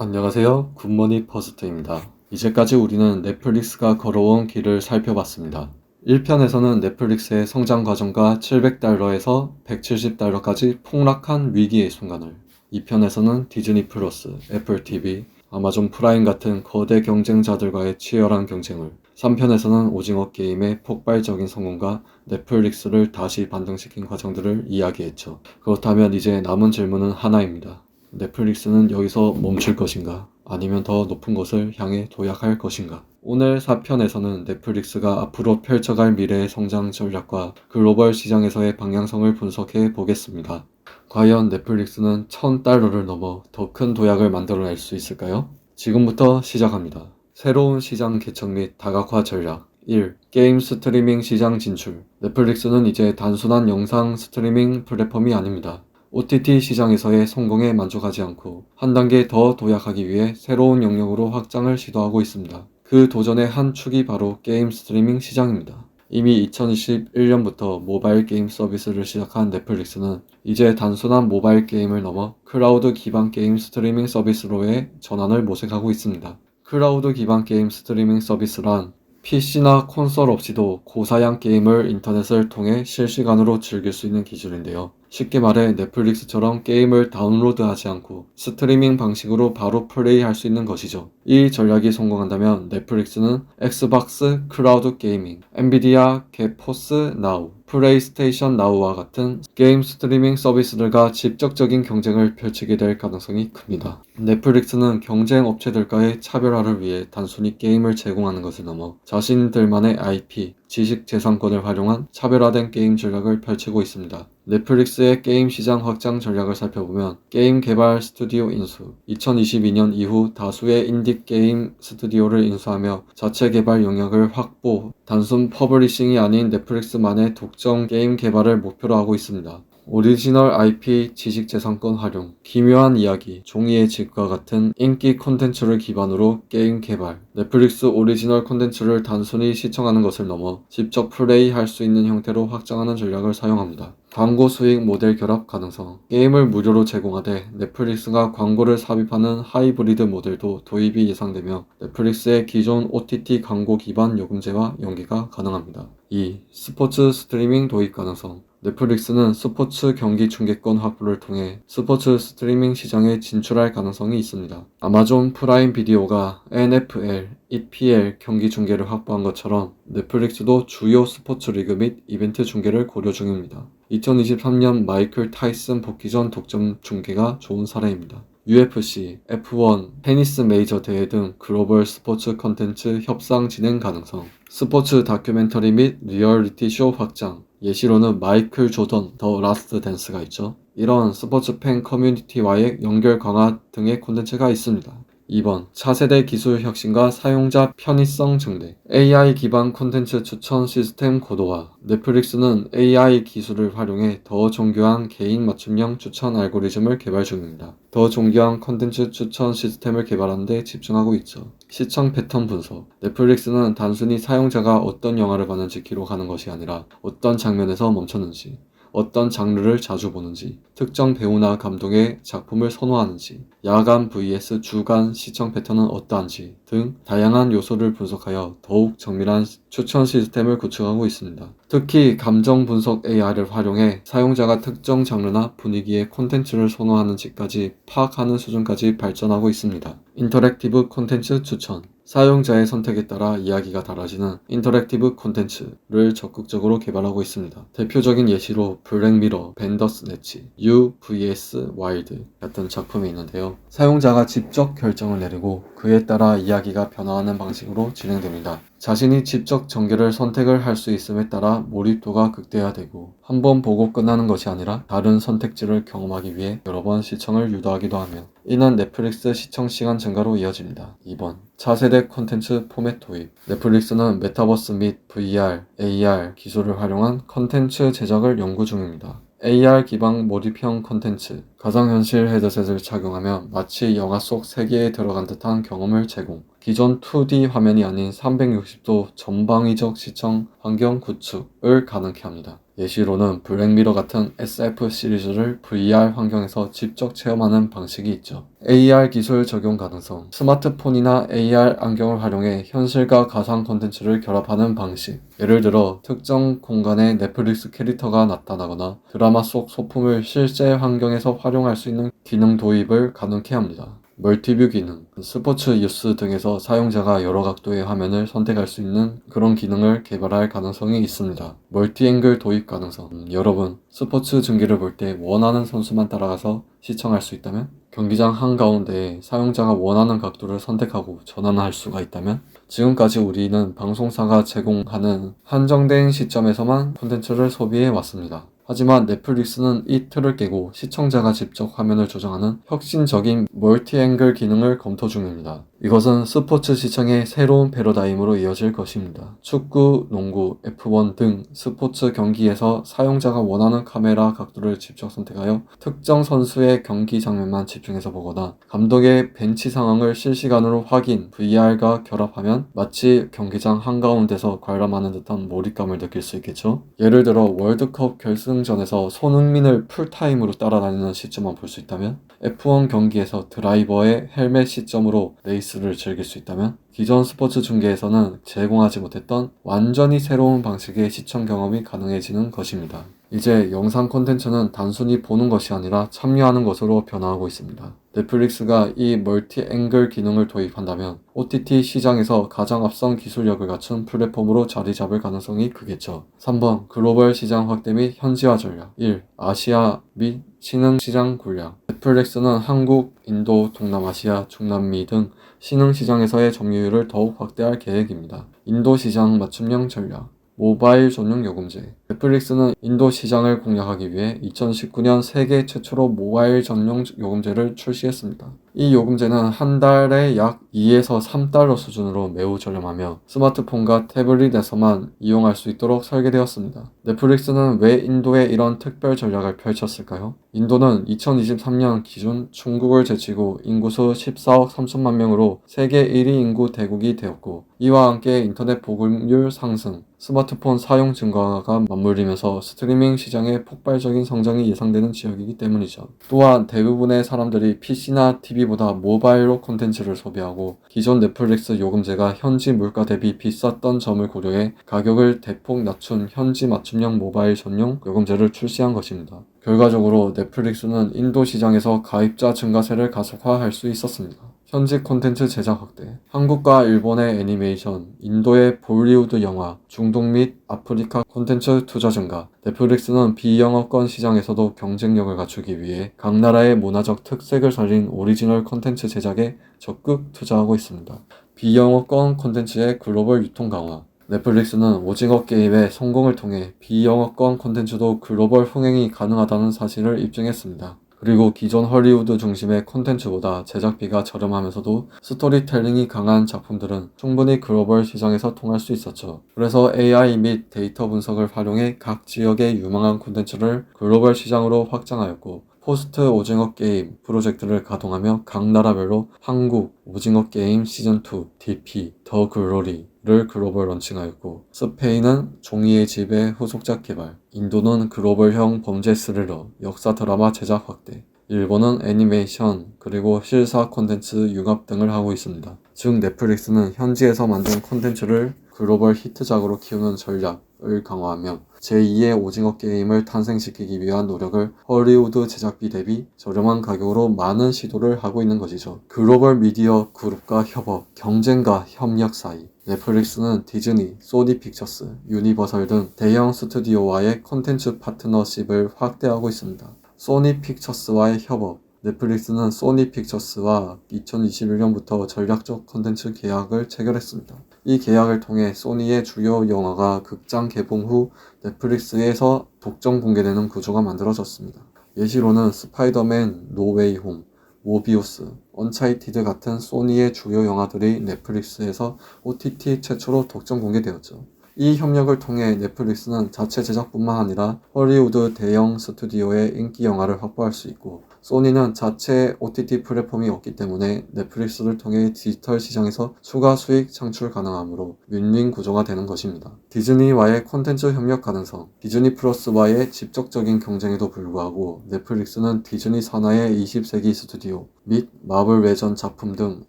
안녕하세요. 굿모닝 퍼스트입니다. 이제까지 우리는 넷플릭스가 걸어온 길을 살펴봤습니다. 1편에서는 넷플릭스의 성장 과정과 $700에서 $170까지 폭락한 위기의 순간을, 2편에서는 디즈니 플러스, 애플 TV, 아마존 프라임 같은 거대 경쟁자들과의 치열한 경쟁을, 3편에서는 오징어 게임의 폭발적인 성공과 넷플릭스를 다시 반등시킨 과정들을 이야기했죠. 그렇다면 이제 남은 질문은 하나입니다. 넷플릭스는 여기서 멈출 것인가? 아니면 더 높은 곳을 향해 도약할 것인가? 오늘 4편에서는 넷플릭스가 앞으로 펼쳐갈 미래의 성장 전략과 글로벌 시장에서의 방향성을 분석해 보겠습니다. 과연 넷플릭스는 $1000를 넘어 더 큰 도약을 만들어낼 수 있을까요? 지금부터 시작합니다. 새로운 시장 개척 및 다각화 전략 1. 게임 스트리밍 시장 진출. 넷플릭스는 이제 단순한 영상 스트리밍 플랫폼이 아닙니다. OTT 시장에서의 성공에 만족하지 않고 한 단계 더 도약하기 위해 새로운 영역으로 확장을 시도하고 있습니다. 그 도전의 한 축이 바로 게임 스트리밍 시장입니다. 이미 2021년부터 모바일 게임 서비스를 시작한 넷플릭스는 이제 단순한 모바일 게임을 넘어 클라우드 기반 게임 스트리밍 서비스로의 전환을 모색하고 있습니다. 클라우드 기반 게임 스트리밍 서비스란 PC나 콘솔 없이도 고사양 게임을 인터넷을 통해 실시간으로 즐길 수 있는 기술인데요. 쉽게 말해 넷플릭스처럼 게임을 다운로드하지 않고 스트리밍 방식으로 바로 플레이할 수 있는 것이죠. 이 전략이 성공한다면 넷플릭스는 엑스박스 클라우드 게이밍, 엔비디아 게포스 나우, 플레이스테이션 나우와 같은 게임 스트리밍 서비스들과 직접적인 경쟁을 펼치게 될 가능성이 큽니다. 넷플릭스는 경쟁 업체들과의 차별화를 위해 단순히 게임을 제공하는 것을 넘어 자신들만의 IP, 지식재산권을 활용한 차별화된 게임 전략을 펼치고 있습니다. 넷플릭스의 게임 시장 확장 전략을 살펴보면 게임 개발 스튜디오 인수, 2022년 이후 다수의 인디 게임 스튜디오를 인수하며 자체 개발 영역을 확보, 단순 퍼블리싱이 아닌 넷플릭스만의 독점 게임 개발을 목표로 하고 있습니다. 오리지널 IP 지식재산권 활용, 기묘한 이야기, 종이의 집과 같은 인기 콘텐츠를 기반으로 게임 개발, 넷플릭스 오리지널 콘텐츠를 단순히 시청하는 것을 넘어 직접 플레이할 수 있는 형태로 확장하는 전략을 사용합니다. 광고 수익 모델 결합 가능성, 게임을 무료로 제공하되 넷플릭스가 광고를 삽입하는 하이브리드 모델도 도입이 예상되며 넷플릭스의 기존 OTT 광고 기반 요금제와 연계가 가능합니다. 2. 스포츠 스트리밍 도입 가능성, 넷플릭스는 스포츠 경기 중계권 확보를 통해 스포츠 스트리밍 시장에 진출할 가능성이 있습니다. 아마존 프라임 비디오가 NFL, EPL 경기 중계를 확보한 것처럼 넷플릭스도 주요 스포츠 리그 및 이벤트 중계를 고려 중입니다. 2023년 마이클 타이슨 복귀전 독점 중계가 좋은 사례입니다. UFC, F1, 테니스 메이저 대회 등 글로벌 스포츠 컨텐츠 협상 진행 가능성, 스포츠 다큐멘터리 및 리얼리티 쇼 확장, 예시로는 마이클 조던, 더 라스트 댄스가 있죠. 이런 스포츠 팬 커뮤니티와의 연결 강화 등의 콘텐츠가 있습니다. 2번, 차세대 기술 혁신과 사용자 편의성 증대, AI 기반 콘텐츠 추천 시스템 고도화. 넷플릭스는 AI 기술을 활용해 더 정교한 개인 맞춤형 추천 알고리즘을 개발 중입니다. 더 정교한 콘텐츠 추천 시스템을 개발하는 데 집중하고 있죠. 시청 패턴 분석. 넷플릭스는 단순히 사용자가 어떤 영화를 봤는지 기록하는 것이 아니라 어떤 장면에서 멈췄는지, 어떤 장르를 자주 보는지, 특정 배우나 감독의 작품을 선호하는지, 야간 vs 주간 시청 패턴은 어떠한지 등 다양한 요소를 분석하여 더욱 정밀한 추천 시스템을 구축하고 있습니다. 특히 감정 분석 AI를 활용해 사용자가 특정 장르나 분위기의 콘텐츠를 선호하는지까지 파악하는 수준까지 발전하고 있습니다. 인터랙티브 콘텐츠 추천. 사용자의 선택에 따라 이야기가 달라지는 인터랙티브 콘텐츠를 적극적으로 개발하고 있습니다. 대표적인 예시로 블랙미러, 벤더스네치, You vs 와일드 같은 작품이 있는데요. 사용자가 직접 결정을 내리고 그에 따라 이야기가 변화하는 방식으로 진행됩니다. 자신이 직접 전개를 선택을 할 수 있음에 따라 몰입도가 극대화되고 한 번 보고 끝나는 것이 아니라 다른 선택지를 경험하기 위해 여러 번 시청을 유도하기도 하며 이는 넷플릭스 시청 시간 증가로 이어집니다. 2번, 차세대 콘텐츠 포맷 도입. 넷플릭스는 메타버스 및 VR, AR 기술을 활용한 콘텐츠 제작을 연구 중입니다. AR 기반 몰입형 콘텐츠, 가상현실 헤드셋을 착용하며 마치 영화 속 세계에 들어간 듯한 경험을 제공, 기존 2D 화면이 아닌 360도 전방위적 시청 환경 구축을 가능케 합니다. 예시로는 블랙미러 같은 SF 시리즈를 VR 환경에서 직접 체험하는 방식이 있죠. AR 기술 적용 가능성. 스마트폰이나 AR 안경을 활용해 현실과 가상 콘텐츠를 결합하는 방식. 예를 들어 특정 공간에 넷플릭스 캐릭터가 나타나거나 드라마 속 소품을 실제 환경에서 활용할 수 있는 기능 도입을 가능케 합니다. 멀티뷰 기능, 스포츠 뉴스 등에서 사용자가 여러 각도의 화면을 선택할 수 있는 그런 기능을 개발할 가능성이 있습니다. 멀티앵글 도입 가능성. 여러분, 스포츠 중계를 볼 때 원하는 선수만 따라가서 시청할 수 있다면? 경기장 한가운데에 사용자가 원하는 각도를 선택하고 전환할 수가 있다면? 지금까지 우리는 방송사가 제공하는 한정된 시점에서만 콘텐츠를 소비해 왔습니다. 하지만 넷플릭스는 이 틀을 깨고 시청자가 직접 화면을 조정하는 혁신적인 멀티앵글 기능을 검토 중입니다. 이것은 스포츠 시청의 새로운 패러다임으로 이어질 것입니다. 축구, 농구, F1 등 스포츠 경기에서 사용자가 원하는 카메라 각도를 직접 선택하여 특정 선수의 경기 장면만 집중해서 보거나 감독의 벤치 상황을 실시간으로 확인, VR과 결합하면 마치 경기장 한가운데서 관람하는 듯한 몰입감을 느낄 수 있겠죠. 예를 들어 월드컵 결승전에서 손흥민을 풀타임으로 따라다니는 시점만 볼 수 있다면, F1 경기에서 드라이버의 헬멧 시점으로 레이스를 즐길 수 있다면, 기존 스포츠 중계에서는 제공하지 못했던 완전히 새로운 방식의 시청 경험이 가능해지는 것입니다. 이제 영상 콘텐츠는 단순히 보는 것이 아니라 참여하는 것으로 변화하고 있습니다. 넷플릭스가 이 멀티 앵글 기능을 도입한다면 OTT 시장에서 가장 앞선 기술력을 갖춘 플랫폼으로 자리 잡을 가능성이 크겠죠. 3번 글로벌 시장 확대 및 현지화 전략. 1. 아시아 및 신흥 시장 군략. 넷플릭스는 한국, 인도, 동남아시아, 중남미 등 신흥 시장에서의 점유율을 더욱 확대할 계획입니다. 인도 시장 맞춤형 전략. 모바일 전용 요금제. 넷플릭스는 인도 시장을 공략하기 위해 2019년 세계 최초로 모바일 전용 요금제를 출시했습니다. 이 요금제는 한 달에 약 2에서 3달러 수준으로 매우 저렴하며 스마트폰과 태블릿에서만 이용할 수 있도록 설계되었습니다. 넷플릭스는 왜 인도에 이런 특별 전략을 펼쳤을까요? 인도는 2023년 기준 중국을 제치고 인구수 14억 3천만 명으로 세계 1위 인구 대국이 되었고, 이와 함께 인터넷 보급률 상승, 스마트폰 사용 증가가 맞물리면서 스트리밍 시장의 폭발적인 성장이 예상되는 지역이기 때문이죠. 또한 대부분의 사람들이 PC나 TV보다 모바일로 콘텐츠를 소비하고 기존 넷플릭스 요금제가 현지 물가 대비 비쌌던 점을 고려해 가격을 대폭 낮춘 현지 맞춤형 모바일 전용 요금제를 출시한 것입니다. 결과적으로 넷플릭스는 인도 시장에서 가입자 증가세를 가속화할 수 있었습니다. 현지 콘텐츠 제작 확대. 한국과 일본의 애니메이션, 인도의 볼리우드 영화, 중동 및 아프리카 콘텐츠 투자 증가. 넷플릭스는 비영어권 시장에서도 경쟁력을 갖추기 위해 각 나라의 문화적 특색을 살린 오리지널 콘텐츠 제작에 적극 투자하고 있습니다. 비영어권 콘텐츠의 글로벌 유통 강화. 넷플릭스는 오징어 게임의 성공을 통해 비영어권 콘텐츠도 글로벌 흥행이 가능하다는 사실을 입증했습니다. 그리고 기존 헐리우드 중심의 콘텐츠보다 제작비가 저렴하면서도 스토리텔링이 강한 작품들은 충분히 글로벌 시장에서 통할 수 있었죠. 그래서 AI 및 데이터 분석을 활용해 각 지역의 유망한 콘텐츠를 글로벌 시장으로 확장하였고, 포스트 오징어 게임 프로젝트를 가동하며 각 나라별로 한국 오징어 게임 시즌2, DP, 더 글로리를 글로벌 런칭하였고, 스페인은 종이의 집의 후속작 개발, 인도는 글로벌형 범죄 스릴러, 역사 드라마 제작 확대, 일본은 애니메이션, 그리고 실사 콘텐츠 융합 등을 하고 있습니다. 즉 넷플릭스는 현지에서 만든 콘텐츠를 글로벌 히트작으로 키우는 전략을 강화하며 제2의 오징어 게임을 탄생시키기 위한 노력을 헐리우드 제작비 대비 저렴한 가격으로 많은 시도를 하고 있는 것이죠. 글로벌 미디어 그룹과 협업, 경쟁과 협력 사이. 넷플릭스는 디즈니, 소니 픽처스, 유니버설 등 대형 스튜디오와의 콘텐츠 파트너십을 확대하고 있습니다. 소니 픽처스와의 협업. 넷플릭스는 소니 픽처스와 2021년부터 전략적 콘텐츠 계약을 체결했습니다. 이 계약을 통해 소니의 주요 영화가 극장 개봉 후 넷플릭스에서 독점 공개되는 구조가 만들어졌습니다. 예시로는 스파이더맨 노웨이 홈, 모비우스, 언차이티드 같은 소니의 주요 영화들이 넷플릭스에서 OTT 최초로 독점 공개되었죠. 이 협력을 통해 넷플릭스는 자체 제작뿐만 아니라 헐리우드 대형 스튜디오의 인기 영화를 확보할 수 있고, 소니는 자체 OTT 플랫폼이 없기 때문에 넷플릭스를 통해 디지털 시장에서 추가 수익 창출 가능하므로 윈윈 구조가 되는 것입니다. 디즈니와의 콘텐츠 협력 가능성. 디즈니 플러스와의 직접적인 경쟁에도 불구하고 넷플릭스는 디즈니 산하의 20세기 스튜디오 및 마블 외전 작품 등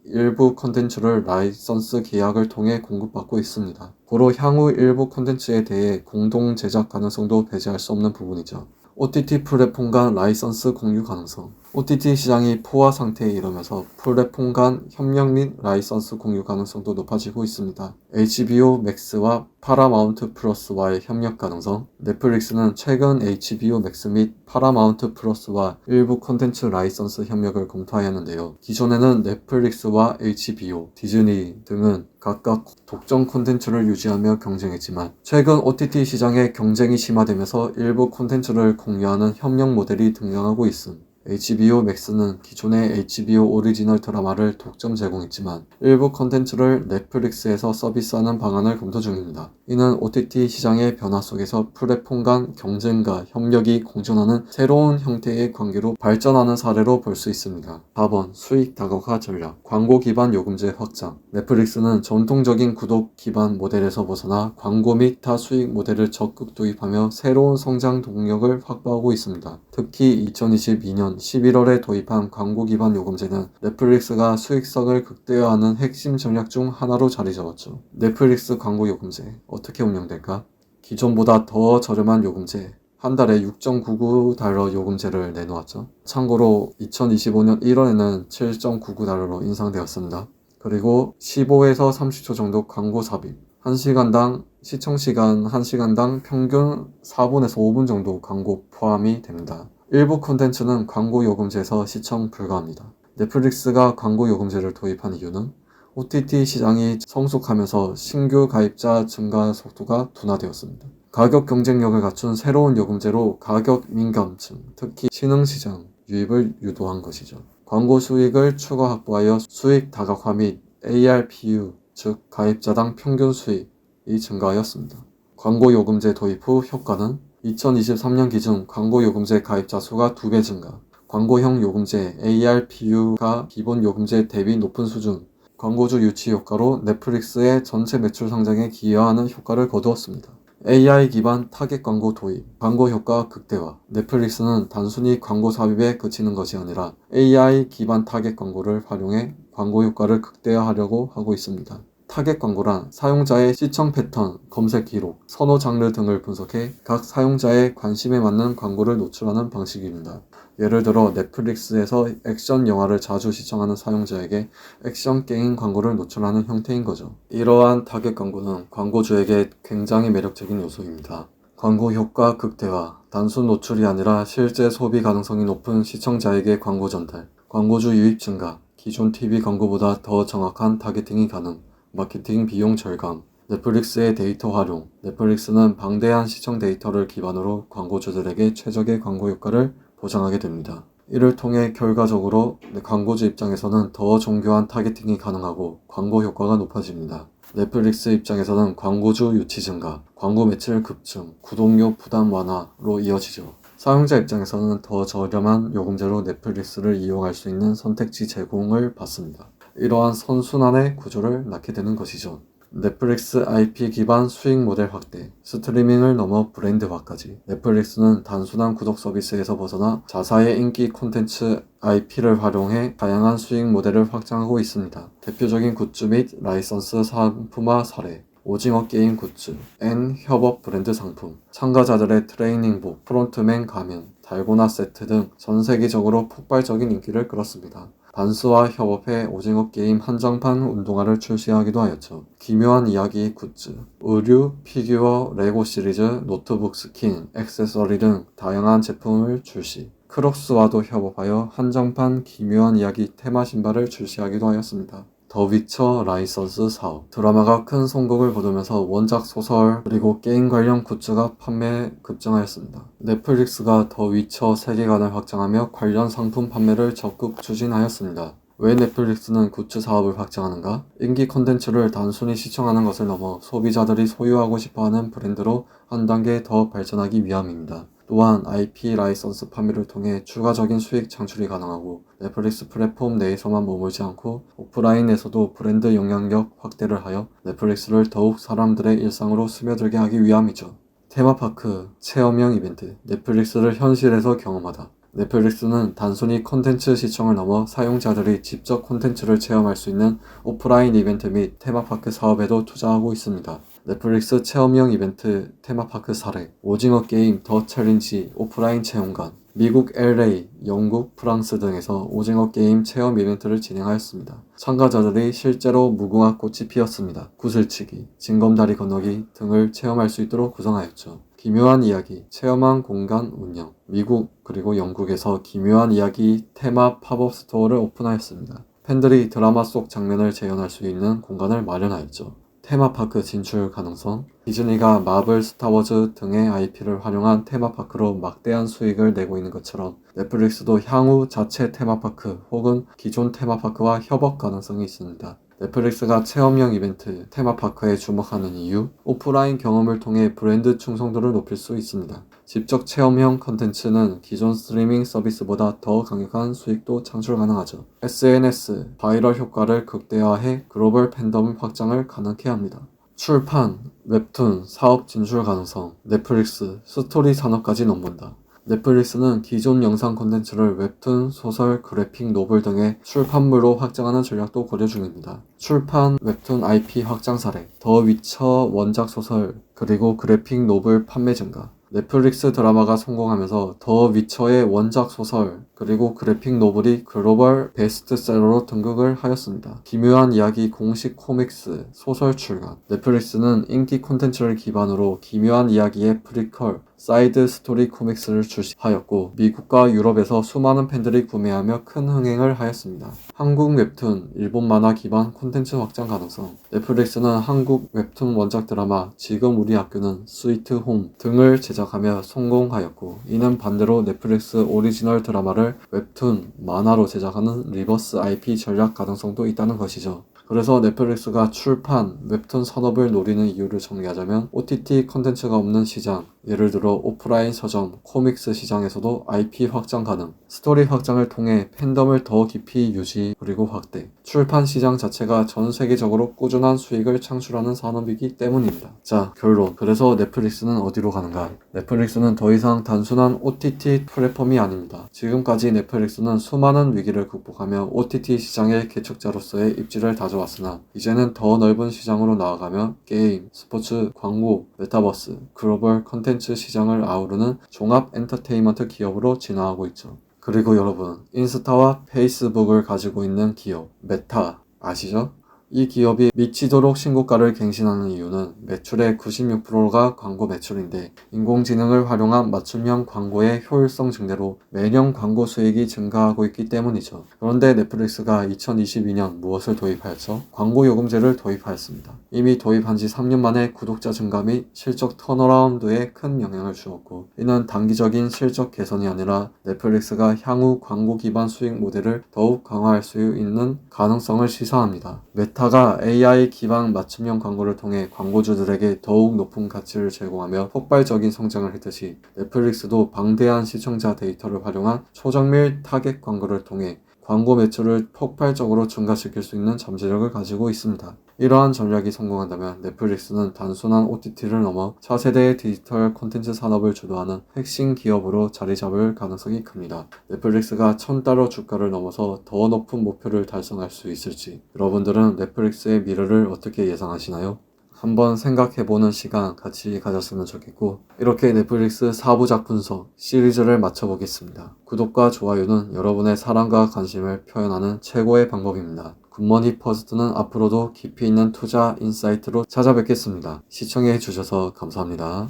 일부 콘텐츠를 라이선스 계약을 통해 공급받고 있습니다. 고로 향후 일부 콘텐츠에 대해 공동 제작 가능성도 배제할 수 없는 부분이죠. OTT 플랫폼 간 라이선스 공유 가능성. OTT 시장이 포화 상태에 이르면서 플랫폼 간 협력 및 라이선스 공유 가능성도 높아지고 있습니다. HBO 맥스와 파라마운트 플러스와의 협력 가능성. 넷플릭스는 최근 HBO 맥스 및 파라마운트 플러스와 일부 콘텐츠 라이선스 협력을 검토하였는데요. 기존에는 넷플릭스와 HBO, 디즈니 등은 각각 독점 콘텐츠를 유지하며 경쟁했지만 최근 OTT 시장의 경쟁이 심화되면서 일부 콘텐츠를 공유하는 협력 모델이 등장하고 있음. HBO 맥스는 기존의 HBO 오리지널 드라마를 독점 제공했지만 일부 콘텐츠를 넷플릭스에서 서비스하는 방안을 검토 중입니다. 이는 OTT 시장의 변화 속에서 플랫폼 간 경쟁과 협력이 공존하는 새로운 형태의 관계로 발전하는 사례로 볼 수 있습니다. 4번 수익 다각화 전략. 광고 기반 요금제 확장. 넷플릭스는 전통적인 구독 기반 모델에서 벗어나 광고 및 타 수익 모델을 적극 도입하며 새로운 성장 동력을 확보하고 있습니다. 특히 2022년 11월에 도입한 광고 기반 요금제는 넷플릭스가 수익성을 극대화하는 핵심 전략 중 하나로 자리 잡았죠. 넷플릭스 광고 요금제 어떻게 운영될까? 기존보다 더 저렴한 요금제, 한 달에 6.99달러 요금제를 내놓았죠. 참고로 2025년 1월에는 7.99달러로 인상되었습니다. 그리고 15에서 30초 정도 광고 삽입, 1시간당 시청시간 1시간당 평균 4분에서 5분 정도 광고 포함이 됩니다. 일부 콘텐츠는 광고 요금제에서 시청 불가합니다. 넷플릭스가 광고 요금제를 도입한 이유는 OTT 시장이 성숙하면서 신규 가입자 증가 속도가 둔화되었습니다. 가격 경쟁력을 갖춘 새로운 요금제로 가격 민감층, 특히 신흥시장 유입을 유도한 것이죠. 광고 수익을 추가 확보하여 수익 다각화 및 ARPU, 즉 가입자당 평균 수익이 증가하였습니다. 광고 요금제 도입 후 효과는 2023년 기준 광고 요금제 가입자 수가 2배 증가, 광고형 요금제 ARPU가 기본 요금제 대비 높은 수준, 광고주 유치 효과로 넷플릭스의 전체 매출 성장에 기여하는 효과를 거두었습니다. AI 기반 타겟 광고 도입, 광고 효과 극대화. 넷플릭스는 단순히 광고 삽입에 그치는 것이 아니라 AI 기반 타겟 광고를 활용해 광고 효과를 극대화하려고 하고 있습니다. 타겟 광고란 사용자의 시청 패턴, 검색 기록, 선호 장르 등을 분석해 각 사용자의 관심에 맞는 광고를 노출하는 방식입니다. 예를 들어 넷플릭스에서 액션 영화를 자주 시청하는 사용자에게 액션 게임 광고를 노출하는 형태인 거죠. 이러한 타겟 광고는 광고주에게 굉장히 매력적인 요소입니다. 광고 효과 극대화, 단순 노출이 아니라 실제 소비 가능성이 높은 시청자에게 광고 전달, 광고주 유입 증가, 기존 TV 광고보다 더 정확한 타겟팅이 가능, 마케팅 비용 절감, 넷플릭스의 데이터 활용. 넷플릭스는 방대한 시청 데이터를 기반으로 광고주들에게 최적의 광고 효과를 보장하게 됩니다. 이를 통해 결과적으로 광고주 입장에서는 더 정교한 타겟팅이 가능하고 광고 효과가 높아집니다. 넷플릭스 입장에서는 광고주 유치 증가, 광고 매출 급증, 구독료 부담 완화로 이어지죠. 사용자 입장에서는 더 저렴한 요금제로 넷플릭스를 이용할 수 있는 선택지 제공을 받습니다. 이러한 선순환의 구조를 낳게 되는 것이죠. 넷플릭스 IP 기반 수익 모델 확대, 스트리밍을 넘어 브랜드화까지. 넷플릭스는 단순한 구독 서비스에서 벗어나 자사의 인기 콘텐츠 IP를 활용해 다양한 수익 모델을 확장하고 있습니다. 대표적인 굿즈 및 라이선스 상품화 사례, 오징어 게임 굿즈, N 협업 브랜드 상품, 참가자들의 트레이닝복, 프론트맨 가면, 달고나 세트 등 전 세계적으로 폭발적인 인기를 끌었습니다. 반스와 협업해 오징어 게임 한정판 운동화를 출시하기도 하였죠. 기묘한 이야기 굿즈, 의류, 피규어, 레고 시리즈, 노트북 스킨, 액세서리 등 다양한 제품을 출시. 크록스와도 협업하여 한정판 기묘한 이야기 테마 신발을 출시하기도 하였습니다. 더 위쳐 라이선스 사업. 드라마가 큰 성공을 거두면서 원작 소설 그리고 게임 관련 굿즈가 판매 급증하였습니다. 넷플릭스가 더 위쳐 세계관을 확장하며 관련 상품 판매를 적극 추진하였습니다. 왜 넷플릭스는 굿즈 사업을 확장하는가? 인기 콘텐츠를 단순히 시청하는 것을 넘어 소비자들이 소유하고 싶어하는 브랜드로 한 단계 더 발전하기 위함입니다. 또한 IP 라이선스 판매를 통해 추가적인 수익 창출이 가능하고 넷플릭스 플랫폼 내에서만 머물지 않고 오프라인에서도 브랜드 영향력 확대를 하여 넷플릭스를 더욱 사람들의 일상으로 스며들게 하기 위함이죠. 테마파크, 체험형 이벤트, 넷플릭스를 현실에서 경험하다. 넷플릭스는 단순히 콘텐츠 시청을 넘어 사용자들이 직접 콘텐츠를 체험할 수 있는 오프라인 이벤트 및 테마파크 사업에도 투자하고 있습니다. 넷플릭스 체험형 이벤트 테마파크 사례, 오징어 게임 더 챌린지 오프라인 체험관, 미국 LA, 영국, 프랑스 등에서 오징어 게임 체험 이벤트를 진행하였습니다. 참가자들이 실제로 무궁화 꽃이 피었습니다. 구슬치기, 징검다리 건너기 등을 체험할 수 있도록 구성하였죠. 기묘한 이야기, 체험한 공간 운영, 미국 그리고 영국에서 기묘한 이야기 테마 팝업 스토어를 오픈하였습니다. 팬들이 드라마 속 장면을 재현할 수 있는 공간을 마련하였죠. 테마파크 진출 가능성, 디즈니가 마블, 스타워즈 등의 IP를 활용한 테마파크로 막대한 수익을 내고 있는 것처럼 넷플릭스도 향후 자체 테마파크 혹은 기존 테마파크와 협업 가능성이 있습니다. 넷플릭스가 체험형 이벤트, 테마파크에 주목하는 이유, 오프라인 경험을 통해 브랜드 충성도를 높일 수 있습니다. 직접 체험형 컨텐츠는 기존 스트리밍 서비스보다 더 강력한 수익도 창출 가능하죠. SNS, 바이럴 효과를 극대화해 글로벌 팬덤 확장을 가능케 합니다. 출판, 웹툰, 사업 진출 가능성, 넷플릭스, 스토리 산업까지 넘본다. 넷플릭스는 기존 영상 콘텐츠를 웹툰, 소설, 그래픽 노블 등의 출판물로 확장하는 전략도 고려 중입니다. 출판, 웹툰 IP 확장 사례, 더 위쳐 원작 소설, 그리고 그래픽 노블 판매 증가. 넷플릭스 드라마가 성공하면서 더 위쳐의 원작 소설 그리고 그래픽 노블이 글로벌 베스트셀러로 등극을 하였습니다. 기묘한 이야기 공식 코믹스 소설 출간. 넷플릭스는 인기 콘텐츠를 기반으로 기묘한 이야기의 프리퀄 사이드 스토리 코믹스를 출시하였고 미국과 유럽에서 수많은 팬들이 구매하며 큰 흥행을 하였습니다. 한국 웹툰, 일본 만화 기반 콘텐츠 확장 가능성. 넷플릭스는 한국 웹툰 원작 드라마 지금 우리 학교는 스위트 홈 등을 제작하며 성공하였고 이는 반대로 넷플릭스 오리지널 드라마를 웹툰, 만화로 제작하는 리버스 IP 전략 가능성도 있다는 것이죠. 그래서 넷플릭스가 출판, 웹툰 산업을 노리는 이유를 정리하자면 OTT 콘텐츠가 없는 시장, 예를 들어 오프라인 서점, 코믹스 시장에서도 IP 확장 가능, 스토리 확장을 통해 팬덤을 더 깊이 유지 그리고 확대, 출판 시장 자체가 전 세계적으로 꾸준한 수익을 창출하는 산업이기 때문입니다. 자, 결론. 그래서 넷플릭스는 어디로 가는가? 넷플릭스는 더 이상 단순한 OTT 플랫폼이 아닙니다. 지금까지 넷플릭스는 수많은 위기를 극복하며 OTT 시장의 개척자로서의 입지를 다져왔으나 이제는 더 넓은 시장으로 나아가며 게임, 스포츠, 광고, 메타버스, 글로벌 컨텐츠 시장을 아우르는 종합 엔터테인먼트 기업으로 진화하고 있죠. 그리고 여러분, 인스타와 페이스북을 가지고 있는 기업, 메타 아시죠? 이 기업이 미치도록 신고가를 갱신하는 이유는 매출의 96%가 광고 매출인데 인공지능을 활용한 맞춤형 광고의 효율성 증대로 매년 광고 수익이 증가하고 있기 때문이죠. 그런데 넷플릭스가 2022년 무엇을 도입하였죠? 광고 요금제를 도입하였습니다. 이미 도입한 지 3년 만에 구독자 증가 및 실적 턴어라운드에 큰 영향을 주었고 이는 단기적인 실적 개선이 아니라 넷플릭스가 향후 광고 기반 수익 모델을 더욱 강화할 수 있는 가능성을 시사합니다. 메타가 AI 기반 맞춤형 광고를 통해 광고주들에게 더욱 높은 가치를 제공하며 폭발적인 성장을 했듯이 넷플릭스도 방대한 시청자 데이터를 활용한 초정밀 타겟 광고를 통해 광고 매출을 폭발적으로 증가시킬 수 있는 잠재력을 가지고 있습니다. 이러한 전략이 성공한다면 넷플릭스는 단순한 OTT를 넘어 차세대의 디지털 콘텐츠 산업을 주도하는 핵심 기업으로 자리 잡을 가능성이 큽니다. 넷플릭스가 $1000 주가를 넘어서 더 높은 목표를 달성할 수 있을지 여러분들은 넷플릭스의 미래를 어떻게 예상하시나요? 한번 생각해보는 시간 같이 가졌으면 좋겠고 이렇게 넷플릭스 4부작 분석 시리즈를 마쳐보겠습니다. 구독과 좋아요는 여러분의 사랑과 관심을 표현하는 최고의 방법입니다. 굿머니 퍼스트는 앞으로도 깊이 있는 투자 인사이트로 찾아뵙겠습니다. 시청해주셔서 감사합니다.